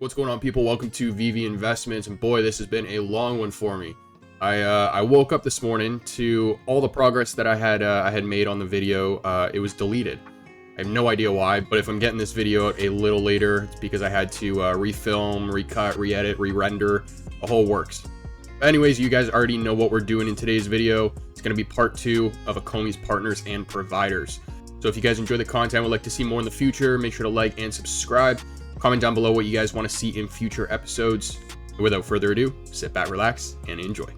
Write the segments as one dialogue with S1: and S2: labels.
S1: What's going on, people? Welcome to veve Investments, and boy, this has been a long one for me. I woke up this morning to all the progress that I had made on the video. It was deleted. I have no idea why, but if I'm getting this video out a little later, it's because I had to refilm, recut, re-edit, re-render, the whole works. But anyways, you guys already know what we're doing in today's video. It's going to be part 2 of Ecomi's partners and providers. So if you guys enjoy the content, would like to see more in the future, make sure to like and subscribe. Comment down below what you guys want to see in future episodes. And without further ado, sit back, relax, and enjoy.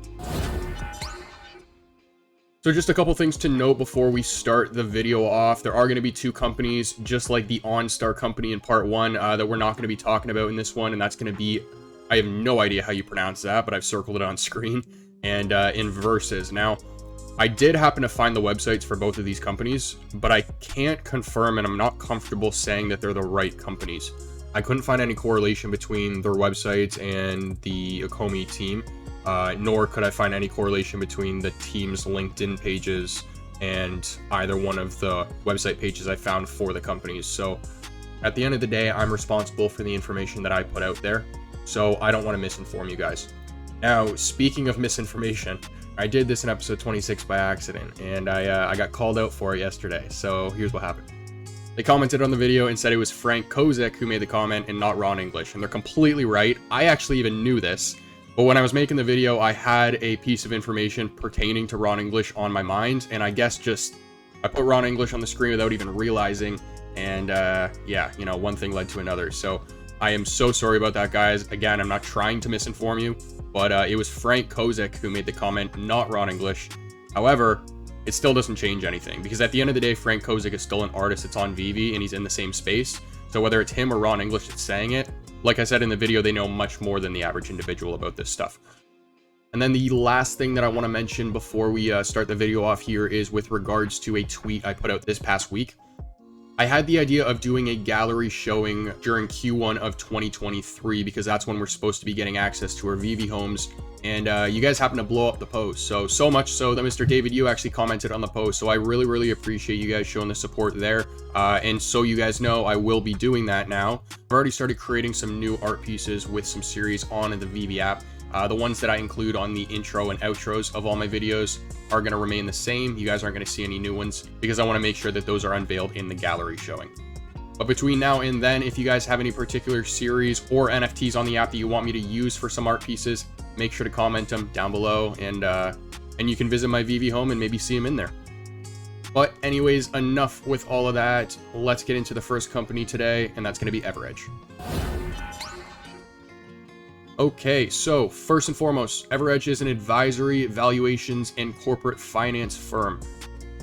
S1: So just a couple things to note before we start the video off. There are going to be 2 companies, just like the OnStar company in part 1, that we're not going to be talking about in this one. And that's going to be, I have no idea how you pronounce that, but I've circled it on screen, and Inverses. Now, I did happen to find the websites for both of these companies, but I can't confirm, and I'm not comfortable saying that they're the right companies. I couldn't find any correlation between their websites and the Ecomi team, nor could I find any correlation between the team's LinkedIn pages and either one of the website pages I found for the companies. So at the end of the day, I'm responsible for the information that I put out there, so I don't want to misinform you guys. Now, speaking of misinformation, I did this in episode 26 by accident, and I got called out for it yesterday, so here's what happened. They commented on the video and said it was Frank Kozak who made the comment and not Ron English, and they're completely right. I actually even knew this, but when I was making the video, I had a piece of information pertaining to Ron English on my mind, and I guess I put Ron English on the screen without even realizing, and yeah, you know, one thing led to another. So I am so sorry about that, guys. Again, I'm not trying to misinform you, but it was Frank Kozak who made the comment, not Ron English. However, it still doesn't change anything, because at the end of the day, Frank Kozak is still an artist that's on veve, and he's in the same space. So whether it's him or Ron English that's saying it, like I said in the video, they know much more than the average individual about this stuff. And then the last thing that I want to mention before we start the video off here is with regards to a tweet I put out this past week. I had the idea of doing a gallery showing during Q1 of 2023, because that's when we're supposed to be getting access to our veve homes. And you guys happen to blow up the post. So much so that Mr. David, you actually commented on the post. So I really appreciate you guys showing the support there. And so you guys know, I will be doing that now. I've already started creating some new art pieces with some series on in the veve app. The ones that I include on the intro and outros of all my videos are going to remain the same. You guys aren't going to see any new ones, because I want to make sure that those are unveiled in the gallery showing. But between now and then, if you guys have any particular series or NFTs on the app that you want me to use for some art pieces, make sure to comment them down below, and you can visit my veve home and maybe see them in there. But anyways, enough with all of that. Let's get into the first company today, and that's going to be Everedge. Okay, so first and foremost, Everedge is an advisory, valuations, and corporate finance firm.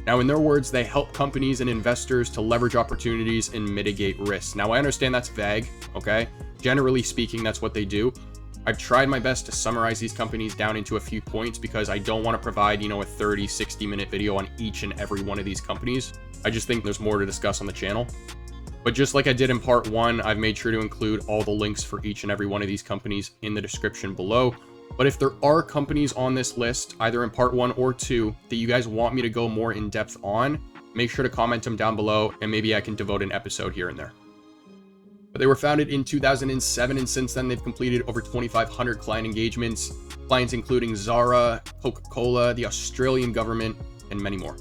S1: Now, in their words, they help companies and investors to leverage opportunities and mitigate risks. Now, I understand that's vague, okay? Generally speaking, that's what they do. I've tried my best to summarize these companies down into a few points, because I don't want to provide, you know, a 30, 60-minute video on each and every one of these companies. I just think there's more to discuss on the channel. But just like I did in part 1, I've made sure to include all the links for each and every one of these companies in the description below. But if there are companies on this list, either in part 1 or 2, that you guys want me to go more in depth on, make sure to comment them down below, and maybe I can devote an episode here and there. But they were founded in 2007, and since then they've completed over 2,500 client engagements, clients including Zara, Coca-Cola, the Australian government, and many more.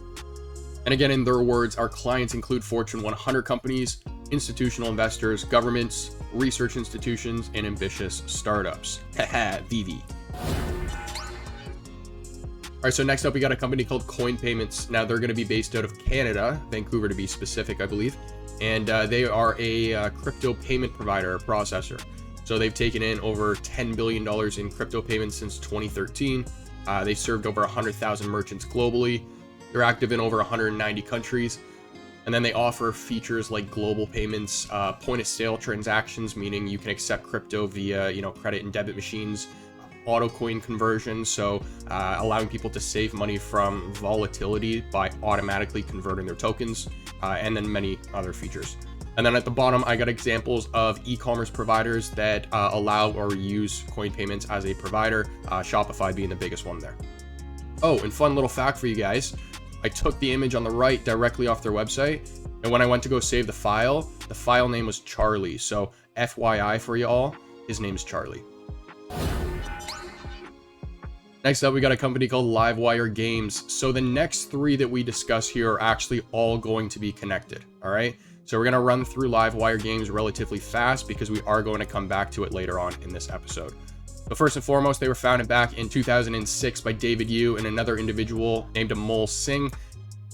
S1: And again, in their words, our clients include Fortune 100 companies, institutional investors, governments, research institutions, and ambitious startups. Haha, veve. All right, so next up, we got a company called CoinPayments. Now, they're going to be based out of Canada, Vancouver to be specific, I believe. And they are a crypto payment provider, processor. So they've taken in over $10 billion in crypto payments since 2013. They've served over 100,000 merchants globally. They're active in over 190 countries. And then they offer features like global payments, point of sale transactions, meaning you can accept crypto via, you know, credit and debit machines, auto coin conversion, so allowing people to save money from volatility by automatically converting their tokens, and then many other features. And then at the bottom, I got examples of e-commerce providers that allow or use CoinPayments as a provider, Shopify being the biggest one there. Oh, and fun little fact for you guys, I took the image on the right directly off their website, and when I went to go save the file name was Charlie. So FYI for y'all, His name's Charlie. Next up, we got a company called Livewire Games. So the next three that we discuss here are actually all going to be connected, all right? So we're going to run through Livewire Games relatively fast because we are going to come back to it later on in this episode. But first and foremost, they were founded back in 2006 by David Yu and another individual named Amol Singh.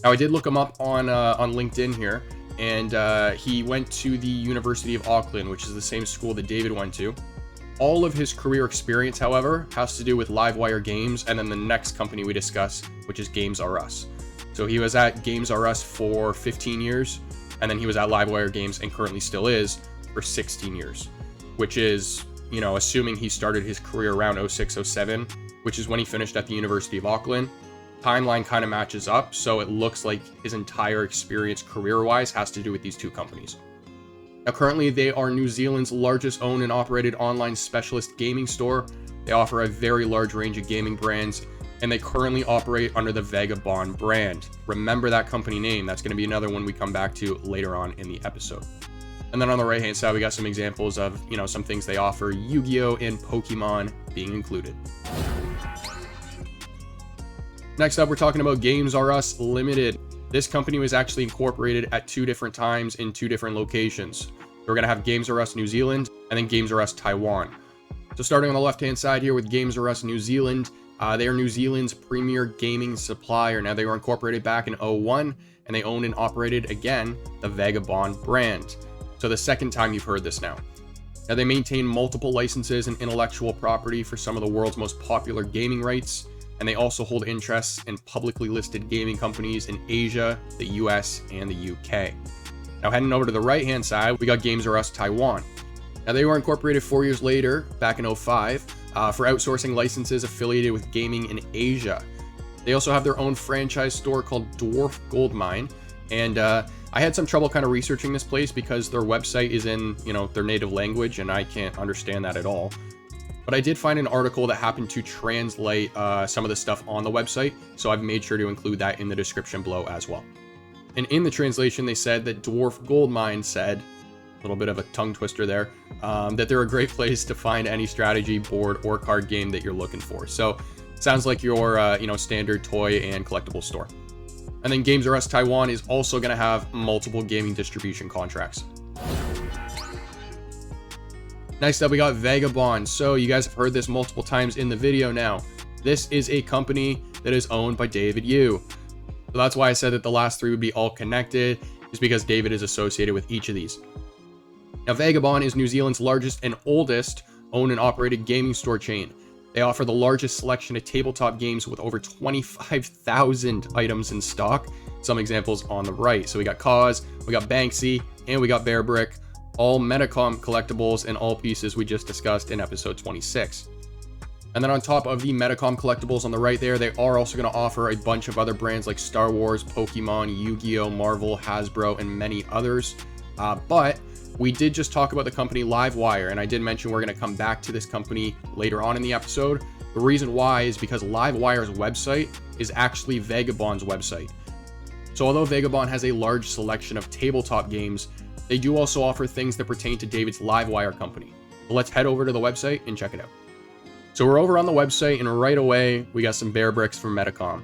S1: Now, I did look him up on LinkedIn here, and he went to the University of Auckland, which is the same school that David went to. All of his career experience, however, has to do with Livewire Games and then the next company we discuss, which is Games R Us. So he was at Games R Us for 15 years, and then he was at Livewire Games and currently still is for 16 years, which is, you know, assuming he started his career around 06-07, which is when he finished at the University of Auckland. Timeline kind of matches up, so it looks like his entire experience career-wise has to do with these two companies. Now, currently, they are New Zealand's largest owned and operated online specialist gaming store. They offer a very large range of gaming brands, and they currently operate under the Vagabond brand. Remember that company name. That's going to be another one we come back to later on in the episode. And then on the right-hand side, we got some examples of, you know, some things they offer, Yu-Gi-Oh! And Pokemon being included. Next up, we're talking about Games R Us Limited. This company was actually incorporated at 2 different times in 2 different locations. We're going to have Games R Us New Zealand and then Games R Us Taiwan. So starting on the left-hand side here with Games R Us New Zealand, they are New Zealand's premier gaming supplier. Now, they were incorporated back in 2001, and they owned and operated, again, the Vagabond brand. So the second time you've heard this now. Now, they maintain multiple licenses and intellectual property for some of the world's most popular gaming rights, and they also hold interests in publicly listed gaming companies in Asia, the US, and the UK. Now, heading over to the right-hand side, we got Games R Us Taiwan. Now, they were incorporated 4 years later, back in 2005, for outsourcing licenses affiliated with gaming in Asia. They also have their own franchise store called Dwarf Goldmine, and I had some trouble kind of researching this place because their website is in, you know, their native language, and I can't understand that at all. But I did find an article that happened to translate some of the stuff on the website, so I've made sure to include that in the description below as well. And in the translation, they said that Dwarf Goldmine said, a little bit of a tongue twister there, that they're a great place to find any strategy, board, or card game that you're looking for. So it sounds like your standard toy and collectible store. And then Games R Us Taiwan is also going to have multiple gaming distribution contracts. Next up, we got Vagabond. So you guys have heard this multiple times in the video now. This is a company that is owned by David Yu. So that's why I said that the last 3 would be all connected, is because David is associated with each of these. Now, Vagabond is New Zealand's largest and oldest owned and operated gaming store chain. They offer the largest selection of tabletop games with over 25,000 items in stock. Some examples on the right. So we got Cause, we got Banksy, and we got Bear Brick. All Metacom collectibles and all pieces we just discussed in episode 26. And then on top of the Metacom collectibles on the right there, they are also going to offer a bunch of other brands like Star Wars, Pokemon, Yu-Gi-Oh, Marvel, Hasbro, and many others. But we did just talk about the company Livewire, and I did mention we're going to come back to this company later on in the episode. The reason why is because Livewire's website is actually Vagabond's website. So although Vagabond has a large selection of tabletop games, they do also offer things that pertain to David's Livewire company. So let's head over to the website and check it out. So we're over on the website, and right away, we got some Bear Bricks from Metacom.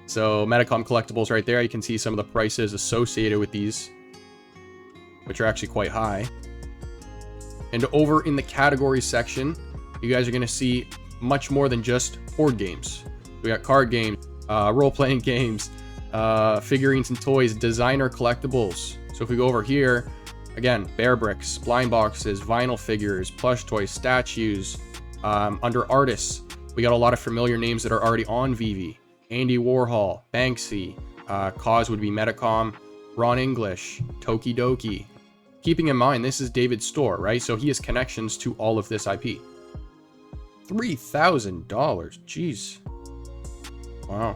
S1: So Metacom collectibles right there, you can see some of the prices associated with these, which are actually quite high. And over in the categories section, you guys are going to see much more than just board games. We got card games, role-playing games, figurines and toys, designer collectibles. So if we go over here, again, Bear Bricks, blind boxes, vinyl figures, plush toys, statues. Under artists, we got a lot of familiar names that are already on veve. Andy Warhol, Banksy, Cause would be Metacom, Ron English, Tokidoki. Keeping in mind, this is David's store, right? So he has connections to all of this IP. $3,000, jeez. Wow.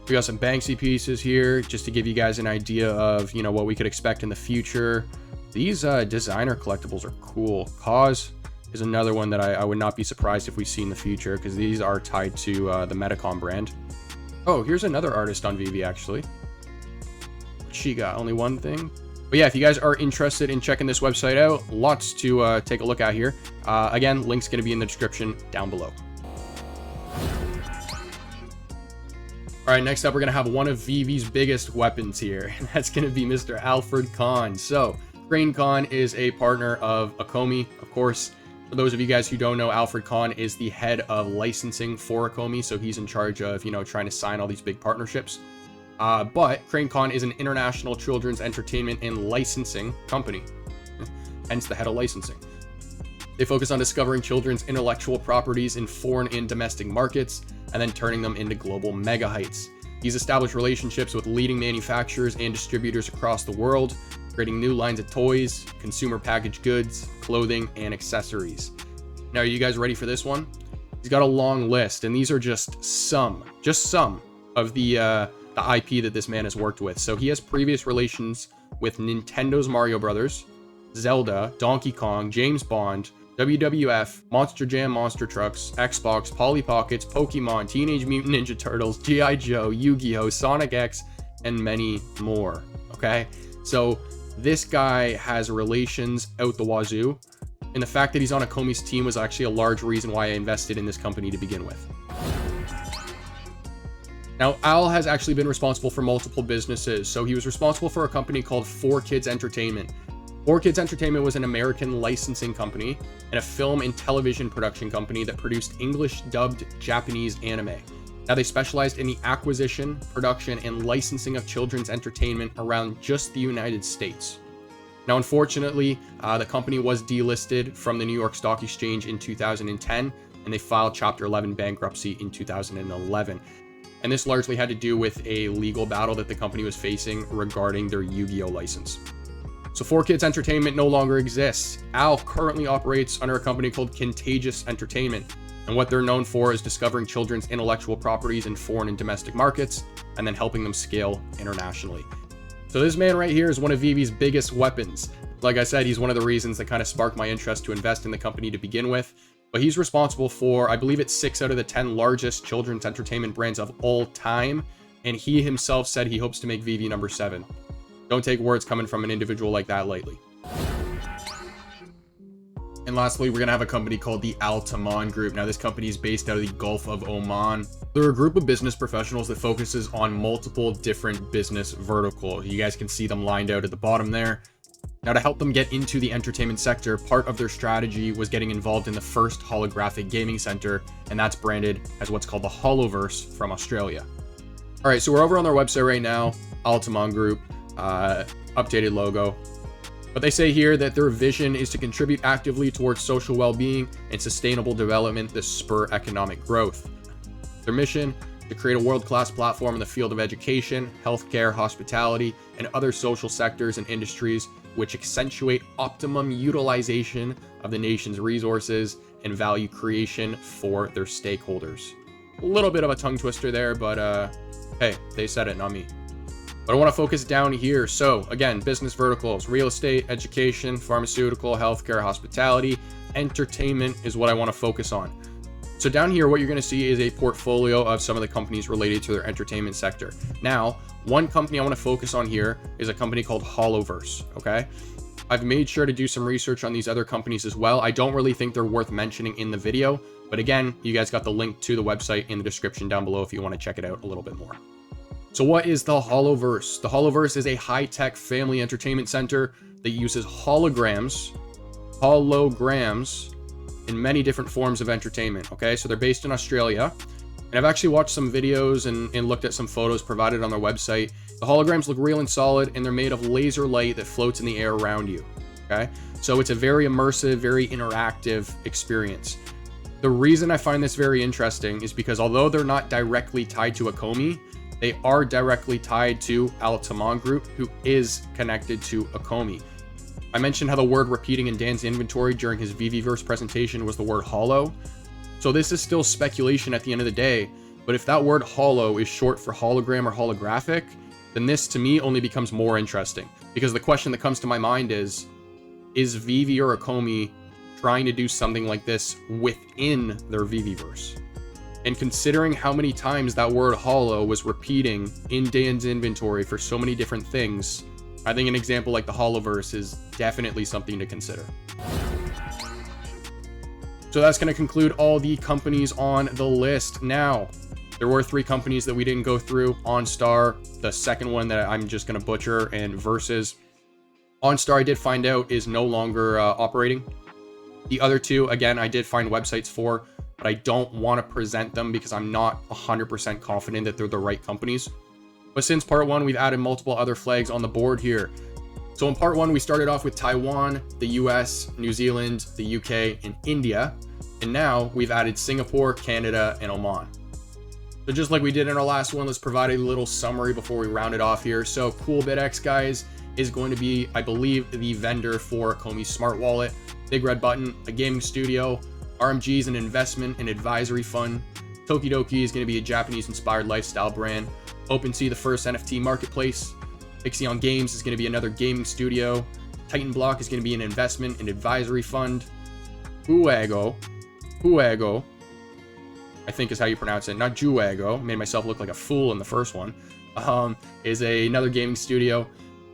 S1: We got some Banksy pieces here, just to give you guys an idea of, you know, what we could expect in the future. These designer collectibles are cool. Cause is another one that I would not be surprised if we see in the future, because these are tied to the Metacom brand. Oh, here's another artist on veve, actually. She got only one thing. But yeah, if you guys are interested in checking this website out, lots to take a look at here. Again, link's going to be in the description down below. All right, next up, we're going to have one of veve's biggest weapons here, and that's going to be Mr. Alfred Kahn. So, Cranecon is a partner of Ecomi, of course. For those of you guys who don't know, Alfred Kahn is the head of licensing for Ecomi, so he's in charge of, trying to sign all these big partnerships. But Cranecon is an international children's entertainment and licensing company, hence the head of licensing. They focus on discovering children's intellectual properties in foreign and domestic markets, and then turning them into global mega heights. He's established relationships with leading manufacturers and distributors across the world, creating new lines of toys, consumer packaged goods, clothing, and accessories. Now, are you guys ready for this one? He's got a long list, and these are just some of the IP that this man has worked with. So he has previous relations with Nintendo's Mario Brothers, Zelda, Donkey Kong, James Bond, WWF, Monster Jam Monster Trucks, Xbox, Polly Pockets, Pokemon, Teenage Mutant Ninja Turtles, G.I. Joe, Yu-Gi-Oh, Sonic X, and many more. Okay, so this guy has relations out the wazoo, and the fact that he's on Ecomi's team was actually a large reason why I invested in this company to begin with. Now, Al has actually been responsible for multiple businesses. So he was responsible for a company called 4Kids Entertainment. 4Kids Entertainment was an American licensing company and a film and television production company that produced English-dubbed Japanese anime. Now, they specialized in the acquisition, production, and licensing of children's entertainment around just the United States. Now, unfortunately, the company was delisted from the New York Stock Exchange in 2010, and they filed Chapter 11 bankruptcy in 2011. And this largely had to do with a legal battle that the company was facing regarding their Yu-Gi-Oh license. So 4Kids Entertainment no longer exists. Al currently operates under a company called Contagious Entertainment, and what they're known for is discovering children's intellectual properties in foreign and domestic markets, and then helping them scale internationally. So this man right here is one of veve's biggest weapons. Like I said, he's one of the reasons that kind of sparked my interest to invest in the company to begin with. But he's responsible for, I believe it's 6 out of the 10 largest children's entertainment brands of all time. And he himself said he hopes to make veve number 7. Don't take words coming from an individual like that lightly. And lastly, we're going to have a company called the Alatam Group. Now, this company is based out of the Gulf of Oman. They're a group of business professionals that focuses on multiple different business verticals. You guys can see them lined out at the bottom there. Now, to help them get into the entertainment sector, part of their strategy was getting involved in the first holographic gaming center, and that's branded as what's called the Holoverse from Australia. All right, so we're over on their website right now, Alatam Group, updated logo. But they say here that their vision is to contribute actively towards social well-being and sustainable development that spur economic growth. Their mission: to create a world-class platform in the field of education, healthcare, hospitality, and other social sectors and industries which accentuate optimum utilization of the nation's resources and value creation for their stakeholders. A little bit of a tongue twister there, but hey, they said it, not me. But I want to focus down here. So again, business verticals: real estate, education, pharmaceutical, healthcare, hospitality, entertainment is what I want to focus on. So down here, what you're going to see is a portfolio of some of the companies related to their entertainment sector. Now, one company I want to focus on here is a company called Holoverse, okay? I've made sure to do some research on these other companies as well. I don't really think they're worth mentioning in the video, but again, you guys got the link to the website in the description down below if you want to check it out a little bit more. So what is the Holoverse? The Holoverse is a high-tech family entertainment center that uses holograms, in many different forms of entertainment, okay? So they're based in Australia, and I've actually watched some videos and looked at some photos provided on their website. The holograms look real and solid, and they're made of laser light that floats in the air around you, okay? So it's a very immersive, very interactive experience. The reason I find this very interesting is because although they're not directly tied to Ecomi, they are directly tied to Alatam Group, who is connected to Ecomi. I mentioned how the word repeating in Dan's inventory during his veveverse presentation was the word holo. So this is still speculation at the end of the day, but if that word holo is short for hologram or holographic, then this to me only becomes more interesting. Because the question that comes to my mind is veve or Ecomi trying to do something like this within their veveverse? And considering how many times that word holo was repeating in Dan's inventory for so many different things, I think an example like the Holoverse is definitely something to consider. So that's going to conclude all the companies on the list. Now, there were 3 companies that we didn't go through. OnStar, the second one that I'm just going to butcher, and Versus. OnStar, I did find out, is no longer operating. The other 2, again, I did find websites for, but I don't want to present them because I'm not 100% confident that they're the right companies. But since part 1, we've added multiple other flags on the board here. So in part 1, we started off with Taiwan, the US, New Zealand, the UK, and India. And now we've added Singapore, Canada, and Oman. So just like we did in our last one, let's provide a little summary before we round it off here. So CoolBitX, guys, is going to be, I believe, the vendor for Ecomi's smart wallet. Big Red Button, a gaming studio. RMG is an investment and advisory fund. Tokidoki is going to be a Japanese-inspired lifestyle brand. OpenSea, the first NFT marketplace. Ixion Games is going to be another gaming studio. Titan Block is going to be an investment and advisory fund. Huego, I think is how you pronounce it, not Juego. Made myself look like a fool in the first one. Is another gaming studio.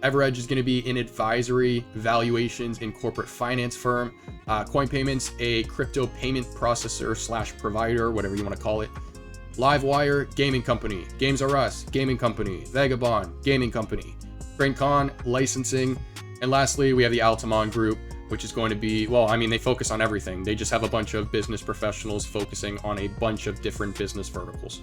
S1: Everedge is going to be an advisory, valuations, and corporate finance firm. CoinPayments, a crypto payment processor / provider, whatever you want to call it. Livewire, gaming company. Games R Us, gaming company. Vagabond, gaming company. Cranecon, licensing. And lastly, we have the Alatam Group, which is going to be, well, I mean, they focus on everything. They just have a bunch of business professionals focusing on a bunch of different business verticals.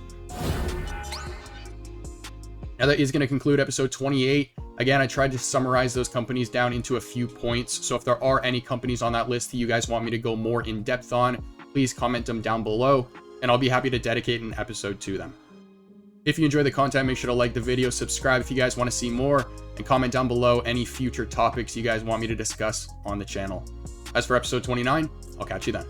S1: Now that is going to conclude episode 28. Again, I tried to summarize those companies down into a few points. So if there are any companies on that list that you guys want me to go more in depth on, please comment them down below, and I'll be happy to dedicate an episode to them. If you enjoy the content, make sure to like the video, subscribe if you guys want to see more, and comment down below any future topics you guys want me to discuss on the channel. As for episode 29, I'll catch you then.